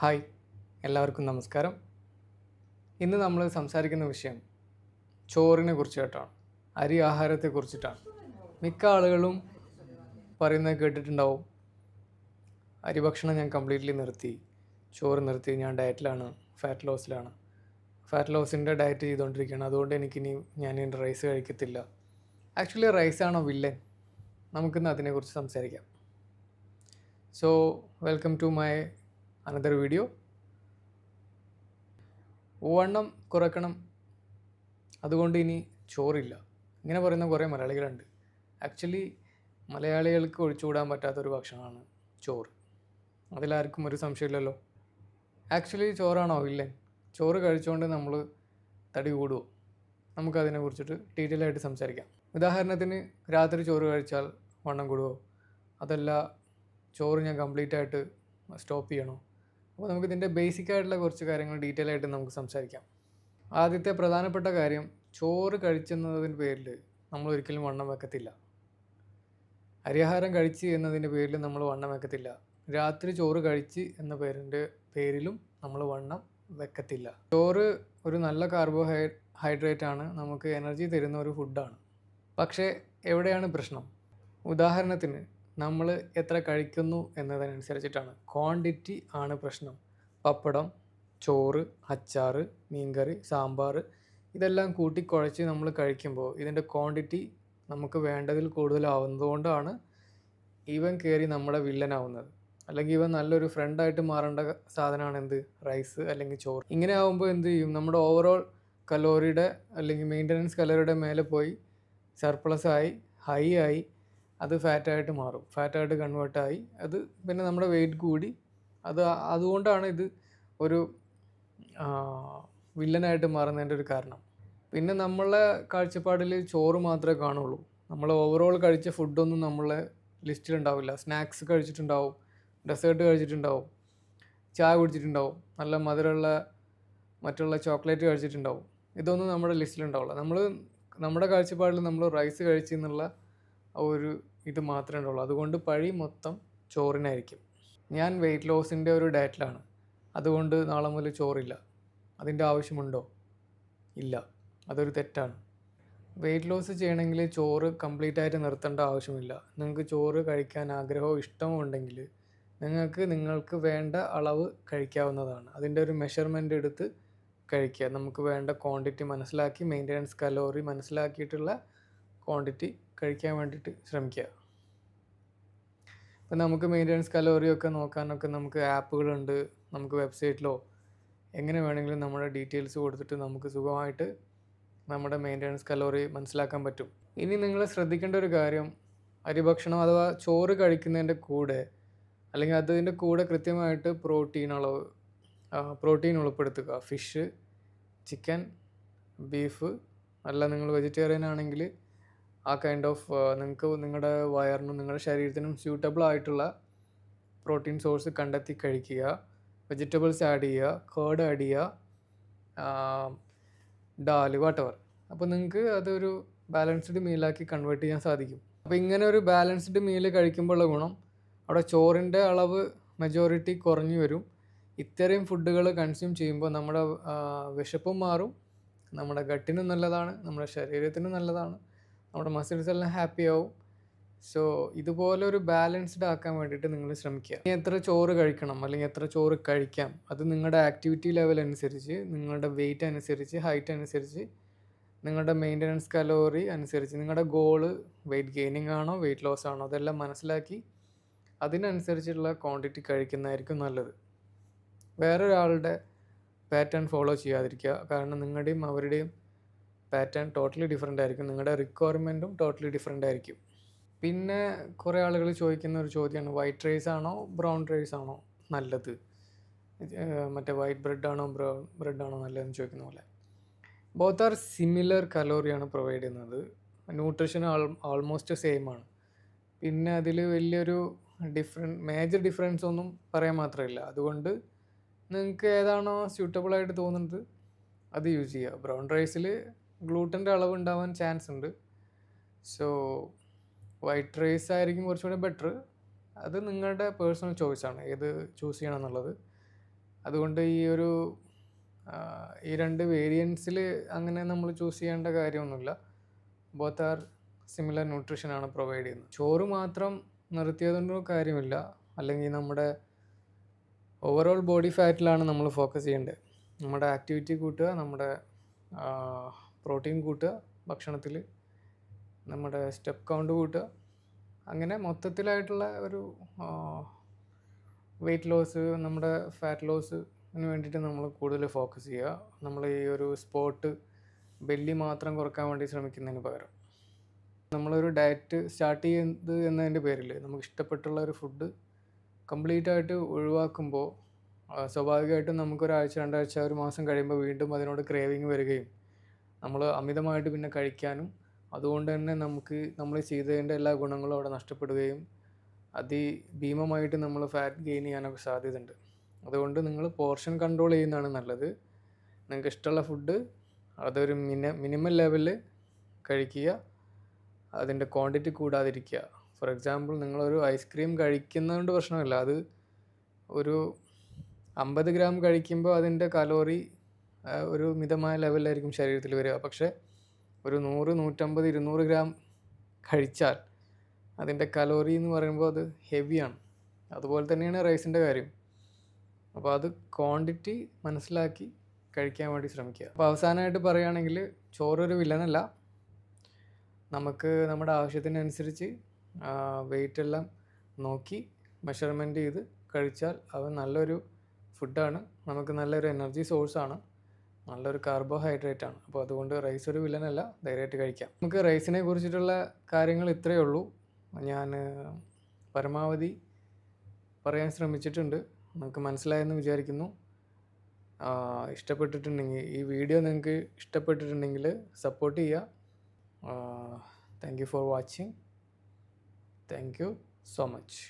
Hi, എല്ലാവർക്കും നമസ്കാരം. ഇന്ന് നമ്മൾ സംസാരിക്കുന്ന വിഷയം ചോറിനെ കുറിച്ചിട്ടാണ്, അരി ആഹാരത്തെക്കുറിച്ചിട്ടാണ്. മിക്ക ആളുകളും പറയുന്നത് കേട്ടിട്ടുണ്ടാവും, അരി ഭക്ഷണം ഞാൻ കംപ്ലീറ്റ്ലി നിർത്തി, ചോറ് നിർത്തി, ഞാൻ ഡയറ്റിലാണ്, ഫാറ്റ് ലോസിലാണ്, ഫാറ്റ് ലോസിൻ്റെ ഡയറ്റ് ചെയ്തുകൊണ്ടിരിക്കുകയാണ്, അതുകൊണ്ട് ഞാൻ റൈസ് കഴിക്കത്തില്ല. ആക്ച്വലി റൈസാണോ വില്ലൻ? നമുക്കിന്ന് അതിനെക്കുറിച്ച് സംസാരിക്കാം. So welcome to my another video. വണ്ണം കുറക്കണം, അതുകൊണ്ട് ഇനി ചോറില്ല, ഇങ്ങനെ പറയുന്ന കുറേ മലയാളികളുണ്ട്. ആക്ച്വലി മലയാളികൾക്ക് ഒഴിച്ചുകൂടാൻ പറ്റാത്തൊരു ഭക്ഷണമാണ് ചോറ്. അതിലാർക്കും ഒരു സംശയമില്ലല്ലോ. ആക്ച്വലി ചോറാണോ വില്ലൻ? ചോറ് കഴിച്ചുകൊണ്ട് നമ്മൾ തടി കൂടുമോ? നമുക്കതിനെക്കുറിച്ചിട്ട് ഡീറ്റെയിൽ ആയിട്ട് സംസാരിക്കാം. ഉദാഹരണത്തിന്, രാത്രി ചോറ് കഴിച്ചാൽ വണ്ണം കൂടുമോ? അതല്ല, ചോറ് ഞാൻ കംപ്ലീറ്റ് ആയിട്ട് സ്റ്റോപ്പ് ചെയ്യണോ? അപ്പോൾ നമുക്കിതിൻ്റെ ബേസിക് ആയിട്ടുള്ള കുറച്ച് കാര്യങ്ങൾ ഡീറ്റെയിൽ ആയിട്ട് നമുക്ക് സംസാരിക്കാം. ആദ്യത്തെ പ്രധാനപ്പെട്ട കാര്യം, ചോറ് കഴിച്ചെന്നതിൻ്റെ പേരിൽ നമ്മൾ ഒരിക്കലും വണ്ണം വെക്കത്തില്ല. അരിയാഹാരം കഴിച്ച് എന്നതിൻ്റെ പേരിൽ നമ്മൾ വണ്ണം വെക്കത്തില്ല. രാത്രി ചോറ് കഴിച്ച് എന്ന പേരിലും നമ്മൾ വണ്ണം വെക്കത്തില്ല. ചോറ് ഒരു നല്ല കാർബോഹൈഡ്രേറ്റ് ആണ്, നമുക്ക് എനർജി തരുന്ന ഒരു ഫുഡാണ്. പക്ഷേ എവിടെയാണ് പ്രശ്നം? ഉദാഹരണത്തിന്, നമ്മൾ എത്ര കഴിക്കുന്നു എന്നതിനനുസരിച്ചിട്ടാണ്. ക്വാണ്ടിറ്റി ആണ് പ്രശ്നം. പപ്പടം, ചോറ്, അച്ചാറ്, മീൻകറി, സാമ്പാർ, ഇതെല്ലാം കൂട്ടിക്കുഴച്ച് നമ്മൾ കഴിക്കുമ്പോൾ ഇതിൻ്റെ ക്വാണ്ടിറ്റി നമുക്ക് വേണ്ടതിൽ കൂടുതലാവുന്നതുകൊണ്ടാണ് ഇവൻ കയറി നമ്മുടെ വില്ലനാവുന്നത്. അല്ലെങ്കിൽ ഇവൻ നല്ലൊരു ഫ്രണ്ടായിട്ട് മാറേണ്ട സാധനമാണ് എന്ത്? റൈസ് അല്ലെങ്കിൽ ചോറ്. ഇങ്ങനെ ആകുമ്പോൾ എന്ത് ചെയ്യും? നമ്മുടെ ഓവറോൾ കലോറിയുടെ അല്ലെങ്കിൽ മെയിൻ്റനൻസ് കലോറിയുടെ മേലെ പോയി സർപ്ലസ് ആയി, ഹൈ ആയി, അത് ഫാറ്റായിട്ട് മാറും, ഫാറ്റായിട്ട് കൺവേർട്ടായി, അത് പിന്നെ നമ്മുടെ വെയിറ്റ് കൂടി. അതുകൊണ്ടാണ് ഇത് ഒരു വില്ലനായിട്ട് മാറുന്നതിൻ്റെ ഒരു കാരണം. പിന്നെ നമ്മളെ കാഴ്ചപ്പാടിൽ ചോറ് മാത്രമേ കാണുള്ളൂ. നമ്മൾ ഓവറോൾ കഴിച്ച ഫുഡൊന്നും നമ്മളെ ലിസ്റ്റിലുണ്ടാവില്ല. സ്നാക്സ് കഴിച്ചിട്ടുണ്ടാവും, ഡെസേർട്ട് കഴിച്ചിട്ടുണ്ടാവും, ചായ കുടിച്ചിട്ടുണ്ടാവും, നല്ല മധുരമുള്ള മറ്റുള്ള ചോക്ലേറ്റ് കഴിച്ചിട്ടുണ്ടാവും. ഇതൊന്നും നമ്മുടെ ലിസ്റ്റിലുണ്ടാവില്ല. നമ്മുടെ കാഴ്ചപ്പാടിൽ നമ്മൾ റൈസ് കഴിച്ചെന്നുള്ള ഒരു ഇത് മാത്രമേ ഉണ്ടാവുള്ളൂ. അതുകൊണ്ട് പഴി മൊത്തം ചോറിനായിരിക്കും. ഞാൻ വെയിറ്റ് ലോസിൻ്റെ ഒരു ഡയറ്റിലാണ്, അതുകൊണ്ട് നാളെ മുതൽ ചോറില്ല. അതിൻ്റെ ആവശ്യമുണ്ടോ? ഇല്ല, അതൊരു തെറ്റാണ്. വെയിറ്റ് ലോസ് ചെയ്യണമെങ്കിൽ ചോറ് കംപ്ലീറ്റ് ആയിട്ട് നിർത്തേണ്ട ആവശ്യമില്ല. നിങ്ങൾക്ക് ചോറ് കഴിക്കാൻ ആഗ്രഹമോ ഇഷ്ടമോ ഉണ്ടെങ്കിൽ നിങ്ങൾക്ക് വേണ്ട അളവ് കഴിക്കാവുന്നതാണ്. അതിൻ്റെ ഒരു മെഷർമെൻ്റ് എടുത്ത് കഴിക്കുക. നമുക്ക് വേണ്ട ക്വാണ്ടിറ്റി മനസ്സിലാക്കി, മെയിൻ്റനൻസ് കലോറി മനസ്സിലാക്കിയിട്ടുള്ള ക്വാണ്ടിറ്റി കഴിക്കാൻ വേണ്ടിയിട്ട് ശ്രമിക്കുക. ഇപ്പം നമുക്ക് മെയിൻ്റനൻസ് കലോറിയൊക്കെ നോക്കാനൊക്കെ നമുക്ക് ആപ്പുകളുണ്ട്. നമുക്ക് വെബ്സൈറ്റിലോ എങ്ങനെ വേണമെങ്കിലും നമ്മുടെ ഡീറ്റെയിൽസ് കൊടുത്തിട്ട് നമുക്ക് സുഖമായിട്ട് നമ്മുടെ മെയിൻ്റനൻസ് കലോറി മനസ്സിലാക്കാൻ പറ്റും. ഇനി നിങ്ങൾ ശ്രദ്ധിക്കേണ്ട ഒരു കാര്യം, അരിഭക്ഷണം അഥവാ ചോറ് കഴിക്കുന്നതിൻ്റെ കൂടെ അല്ലെങ്കിൽ അതിൻ്റെ കൂടെ കൃത്യമായിട്ട് പ്രോട്ടീൻ ഉൾപ്പെടുത്തുക. ഫിഷ്, ചിക്കൻ, ബീഫ്, അല്ല നിങ്ങൾ വെജിറ്റേറിയൻ ആണെങ്കിൽ ആ കൈൻഡ് ഓഫ് നിങ്ങൾക്ക് നിങ്ങളുടെ വയറിനും നിങ്ങളുടെ ശരീരത്തിനും സ്യൂട്ടബിൾ ആയിട്ടുള്ള പ്രോട്ടീൻ സോഴ്സ് കണ്ടെത്തി കഴിക്കുക. വെജിറ്റബിൾസ് ആഡ് ചെയ്യുക, കേർഡ് ആഡ് ചെയ്യുക, ഡാൽ, വാട്ടവർ. അപ്പോൾ നിങ്ങൾക്ക് അതൊരു ബാലൻസ്ഡ് മീലാക്കി കൺവേർട്ട് ചെയ്യാൻ സാധിക്കും. അപ്പോൾ ഇങ്ങനെ ഒരു ബാലൻസ്ഡ് മീൽ കഴിക്കുമ്പോഴുള്ള ഗുണം, അവിടെ ചോറിൻ്റെ അളവ് മെജോറിറ്റി കുറഞ്ഞു വരും. ഇത്രയും ഫുഡുകൾ കൺസ്യൂം ചെയ്യുമ്പോൾ നമ്മുടെ വിശപ്പും മാറും, നമ്മുടെ ഗട്ടിനും നല്ലതാണ്, നമ്മുടെ ശരീരത്തിനും നല്ലതാണ്, നമ്മുടെ മസിൽസ് എല്ലാം ഹാപ്പി ആവും. സോ ഇതുപോലെ ഒരു ബാലൻസ്ഡ് ആക്കാൻ വേണ്ടിയിട്ട് നിങ്ങൾ ശ്രമിക്കുക. എത്ര ചോറ് കഴിക്കണം അല്ലെങ്കിൽ എത്ര ചോറ് കഴിക്കാം, അത് നിങ്ങളുടെ ആക്ടിവിറ്റി ലെവൽ അനുസരിച്ച്, നിങ്ങളുടെ വെയിറ്റ് അനുസരിച്ച്, ഹൈറ്റ് അനുസരിച്ച്, നിങ്ങളുടെ മെയിൻ്റനൻസ് കലോറി അനുസരിച്ച്, നിങ്ങളുടെ ഗോള് വെയിറ്റ് ഗെയിനിങ് ആണോ വെയിറ്റ് ലോസ് ആണോ, അതെല്ലാം മനസ്സിലാക്കി അതിനനുസരിച്ചുള്ള ക്വാണ്ടിറ്റി കഴിക്കുന്നതായിരിക്കും നല്ലത്. വേറൊരാളുടെ പാറ്റേൺ ഫോളോ ചെയ്യാതിരിക്കുക. കാരണം നിങ്ങളുടെയും അവരുടെയും പാറ്റേൺ ടോട്ടലി ഡിഫറെൻ്റ് ആയിരിക്കും, നിങ്ങളുടെ റിക്വയർമെൻറ്റും ടോട്ടലി ഡിഫറെൻ്റ് ആയിരിക്കും. പിന്നെ കുറേ ആളുകൾ ചോദിക്കുന്ന ഒരു ചോദ്യമാണ്, വൈറ്റ് റൈസ് ആണോ ബ്രൗൺ റൈസ് ആണോ നല്ലത്, മറ്റേ വൈറ്റ് ബ്രെഡാണോ ബ്രൗൺ ബ്രെഡാണോ നല്ലതെന്ന് ചോദിക്കുന്ന പോലെ. ബോത്ത് ആർ സിമിലർ കലോറിയാണ് പ്രൊവൈഡ് ചെയ്യുന്നത്, ന്യൂട്രീഷൻ ആൾമോസ്റ്റ് സെയിം ആണ്. പിന്നെ അതിൽ വലിയൊരു മേജർ ഡിഫറൻസ് ഒന്നും പറയാൻ മാത്രമില്ല. അതുകൊണ്ട് നിങ്ങൾക്ക് ഏതാണോ സ്യൂട്ടബിളായിട്ട് തോന്നുന്നത് അത് യൂസ് ചെയ്യുക. ബ്രൗൺ റൈസിൽ ഗ്ലൂട്ടൻ്റെ അളവ് ഉണ്ടാവാൻ ചാൻസ് ഉണ്ട്. സോ വൈറ്റ് റൈസ് ആയിരിക്കും കുറച്ചുകൂടി ബെറ്റർ. അത് നിങ്ങളുടെ പേഴ്സണൽ ചോയ്സാണ് ഏത് ചൂസ് ചെയ്യണം എന്നുള്ളത്. അതുകൊണ്ട് ഈ രണ്ട് വേരിയൻസിൽ അങ്ങനെ നമ്മൾ ചൂസ് ചെയ്യേണ്ട കാര്യമൊന്നുമില്ല. ബോത്ത് ആർ സിമിലർ ന്യൂട്രീഷനാണ് പ്രൊവൈഡ് ചെയ്യുന്നത്. ചോറ് മാത്രം നിർത്തിയതുകൊണ്ടൊന്നും കാര്യമില്ല. അല്ലെങ്കിൽ നമ്മുടെ ഓവറോൾ ബോഡി ഫാറ്റിലാണ് നമ്മൾ ഫോക്കസ് ചെയ്യേണ്ടത്. നമ്മുടെ ആക്ടിവിറ്റി കൂട്ടുക, നമ്മുടെ പ്രോട്ടീൻ കൂട്ടുക ഭക്ഷണത്തിൽ, നമ്മുടെ സ്റ്റെപ്പ് കൗണ്ട് കൂട്ടുക, അങ്ങനെ മൊത്തത്തിലായിട്ടുള്ള ഒരു വെയിറ്റ് ലോസ്, നമ്മുടെ ഫാറ്റ് ലോസിന് വേണ്ടിയിട്ട് നമ്മൾ കൂടുതൽ ഫോക്കസ് ചെയ്യുക. നമ്മൾ ഈ ഒരു ബെല്ലി മാത്രം കുറക്കാൻ വേണ്ടി ശ്രമിക്കുന്നതിന് പകരം നമ്മളൊരു ഡയറ്റ് സ്റ്റാർട്ട് ചെയ്യുന്നത് എന്നതിൻ്റെ പേരിൽ നമുക്ക് ഇഷ്ടപ്പെട്ടുള്ള ഒരു ഫുഡ് കംപ്ലീറ്റ് ആയിട്ട് ഒഴിവാക്കുമ്പോൾ സ്വാഭാവികമായിട്ടും നമുക്കൊരാഴ്ച, 2 ആഴ്ച, 1 മാസം കഴിയുമ്പോൾ വീണ്ടും അതിനോട് ക്രേവിങ് വരികയും നമ്മൾ അമിതമായിട്ട് പിന്നെ കഴിക്കാനും, അതുകൊണ്ട് തന്നെ നമ്മൾ ചെയ്തതിൻ്റെ എല്ലാ ഗുണങ്ങളും അവിടെ നഷ്ടപ്പെടുകയും അതിഭീമമായിട്ട് നമ്മൾ ഫാറ്റ് ഗെയിൻ ചെയ്യാനൊക്കെ സാധ്യതയുണ്ട്. അതുകൊണ്ട് നിങ്ങൾ പോർഷൻ കൺട്രോൾ ചെയ്യുന്നതാണ് നല്ലത്. നിങ്ങൾക്ക് ഇഷ്ടമുള്ള ഫുഡ് അതൊരു മിനിമം ലെവലിൽ കഴിക്കുക, അതിൻ്റെ ക്വാണ്ടിറ്റി കൂടാതിരിക്കുക. ഫോർ എക്സാമ്പിൾ, നിങ്ങളൊരു ഐസ്ക്രീം കഴിക്കുന്നതുകൊണ്ട് പ്രശ്നമില്ല. അത് ഒരു 50 ഗ്രാം കഴിക്കുമ്പോൾ അതിൻ്റെ കലോറി ഒരു മിതമായ ലെവലിലായിരിക്കും ശരീരത്തിൽ വരിക. പക്ഷേ ഒരു 100, 150, 200 ഗ്രാം കഴിച്ചാൽ അതിൻ്റെ കലോറി എന്ന് പറയുമ്പോൾ അത് ഹെവിയാണ്. അതുപോലെ തന്നെയാണ് റൈസിൻ്റെ കാര്യം. അപ്പോൾ അത് ക്വാണ്ടിറ്റി മനസ്സിലാക്കി കഴിക്കാൻ വേണ്ടി ശ്രമിക്കുക. അപ്പോൾ അവസാനമായിട്ട് പറയുകയാണെങ്കിൽ, ചോറൊരു വില്ലനല്ല. നമുക്ക് നമ്മുടെ ആവശ്യത്തിനനുസരിച്ച് വെയിറ്റ് എല്ലാം നോക്കി മെഷർമെൻറ്റ് ചെയ്ത് കഴിച്ചാൽ അവ നല്ലൊരു ഫുഡാണ്. നമുക്ക് നല്ലൊരു എനർജി സോഴ്സാണ്, നല്ലൊരു കാർബോഹൈഡ്രേറ്റ് ആണ്. അപ്പോൾ അതുകൊണ്ട് റൈസ് ഒരു വില്ലനല്ല, ധൈര്യമായിട്ട് കഴിക്കാം. നമുക്ക് റൈസിനെ കുറിച്ചിട്ടുള്ള കാര്യങ്ങൾ ഇത്രയേ ഉള്ളൂ. ഞാൻ പരമാവധി പറയാൻ ശ്രമിച്ചിട്ടുണ്ട്. നമുക്ക് മനസ്സിലായെന്ന് വിചാരിക്കുന്നു. ഇഷ്ടപ്പെട്ടിട്ടുണ്ടെങ്കിൽ, ഈ വീഡിയോ നിങ്ങൾക്ക് ഇഷ്ടപ്പെട്ടിട്ടുണ്ടെങ്കിൽ സപ്പോർട്ട് ചെയ്യുക. Thank you for watching. Thank you so much.